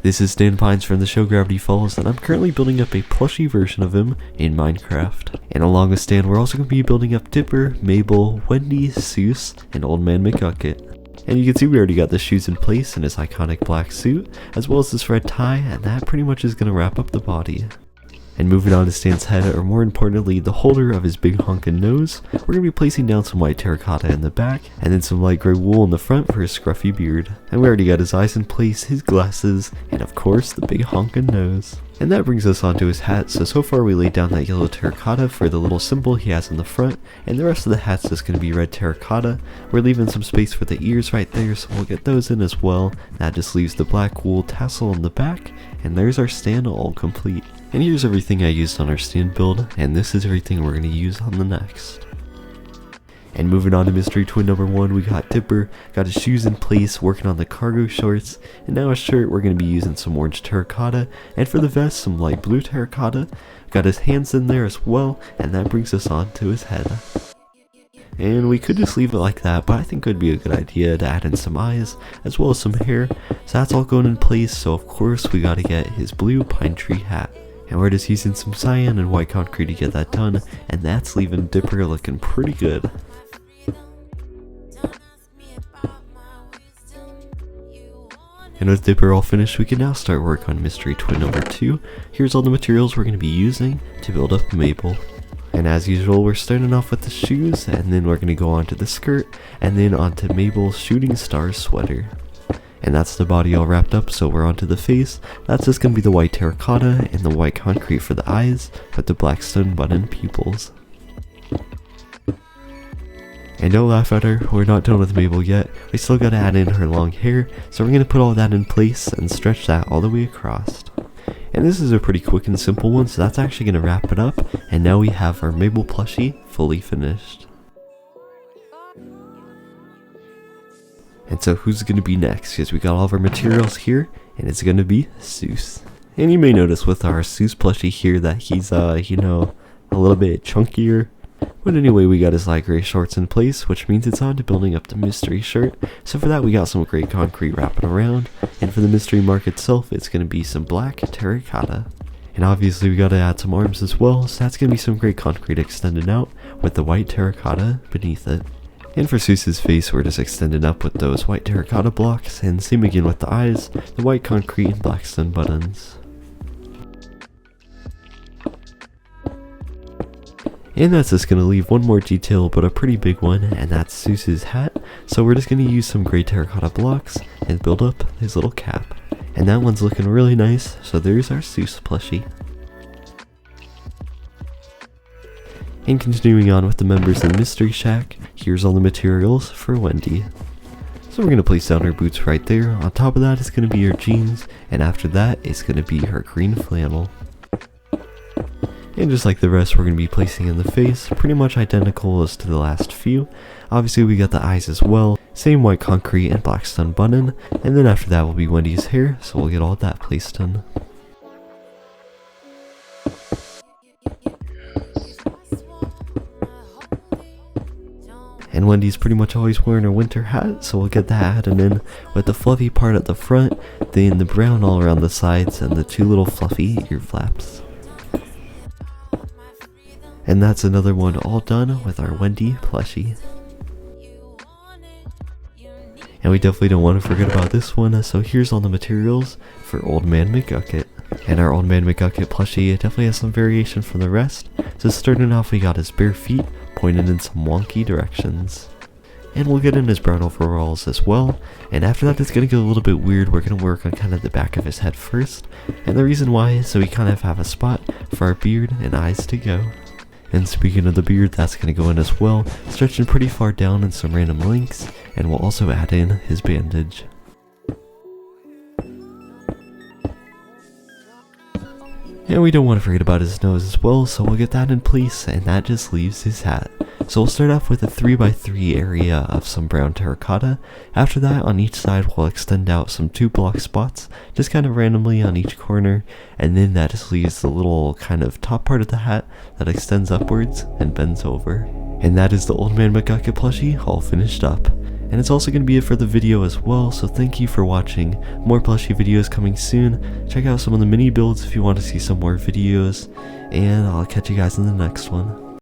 This is Dan Pines from the show Gravity Falls, and I'm currently building up a plushie version of him in Minecraft. And along with Stan, we're also going to be building up Dipper, Mabel, Wendy, Zeus, and Old Man McGucket. And you can see we already got the shoes in place in his iconic black suit, as well as this red tie, and that pretty much is going to wrap up the body. And moving on to Stan's head, or more importantly, the holder of his big honkin' nose, we're going to be placing down some white terracotta in the back, and then some light gray wool in the front for his scruffy beard. And we already got his eyes in place, his glasses, and of course, the big honkin' nose. And that brings us onto his hat, so far we laid down that yellow terracotta for the little symbol he has in the front, and the rest of the hat's just going to be red terracotta. We're leaving some space for the ears right there, so we'll get those in as well. That just leaves the black wool tassel on the back, and there's our stand all complete. And here's everything I used on our stand build, and this is everything we're going to use on the next. And moving on to mystery twin number 1, we got Dipper, got his shoes in place, working on the cargo shorts, and now his shirt we're going to be using some orange terracotta, and for the vest some light blue terracotta. Got his hands in there as well, and that brings us on to his head. And we could just leave it like that, but I think it would be a good idea to add in some eyes, as well as some hair, so that's all going in place. So of course we got to get his blue pine tree hat. And we're just using some cyan and white concrete to get that done, and that's leaving Dipper looking pretty good. And with Dipper all finished, we can now start work on mystery twin number 2. Here's all the materials we're going to be using to build up Mabel. And as usual, we're starting off with the shoes, and then we're going to go on to the skirt, and then onto Mabel's shooting star sweater. And that's the body all wrapped up, so we're onto the face. That's just going to be the white terracotta and the white concrete for the eyes, with the black stone button pupils. And don't laugh at her, we're not done with Mabel yet. We still got to add in her long hair, so we're going to put all that in place and stretch that all the way across. And this is a pretty quick and simple one, so that's actually going to wrap it up. And now we have our Mabel plushie fully finished. And so who's going to be next? Because we got all of our materials here, and it's going to be Zeus. And you may notice with our Zeus plushie here that he's, you know, a little bit chunkier. But anyway, we got his light gray shorts in place, which means it's on to building up the mystery shirt. So for that we got some gray concrete wrapping around, and for the mystery mark itself it's going to be some black terracotta. And obviously we got to add some arms as well, so that's going to be some gray concrete extended out with the white terracotta beneath it. And for Zeus's face, we're just extending up with those white terracotta blocks, and same again with the eyes, the white concrete and black stone buttons. And that's just going to leave one more detail, but a pretty big one, and that's Zeus's hat. So we're just going to use some gray terracotta blocks and build up his little cap. And that one's looking really nice, so there's our Zeus plushie. And continuing on with the members in Mystery Shack, here's all the materials for Wendy. So we're going to place down her boots right there. On top of that is going to be her jeans, and after that it's going to be her green flannel. And just like the rest, we're going to be placing in the face, pretty much identical as to the last few. Obviously we got the eyes as well, same white concrete and black stone button, and then after that will be Wendy's hair, so we'll get all that placed in. And Wendy's pretty much always wearing her winter hat, so we'll get that added in with the fluffy part at the front, then the brown all around the sides, and the two little fluffy ear flaps. And that's another one all done with our Wendy plushie. And we definitely don't want to forget about this one, so here's all the materials for Old Man McGucket. And our Old Man McGucket plushie definitely has some variation from the rest. So starting off we got his bare feet pointed in some wonky directions. And we'll get in his brown overalls as well. And after that it's going to get a little bit weird. We're going to work on kind of the back of his head first. And the reason why is so we kind of have a spot for our beard and eyes to go. And speaking of the beard, that's going to go in as well, stretching pretty far down in some random lengths, and we'll also add in his bandage. And we don't want to forget about his nose as well, so we'll get that in place, and that just leaves his hat. So we'll start off with a 3x3 area of some brown terracotta. After that, on each side we'll extend out some 2-block spots, just kind of randomly on each corner, and then that just leaves the little kind of top part of the hat that extends upwards and bends over. And that is the Old Man McGucket plushie all finished up. And it's also going to be it for the video as well, so thank you for watching. More plushie videos coming soon. Check out some of the mini builds if you want to see some more videos, and I'll catch you guys in the next one.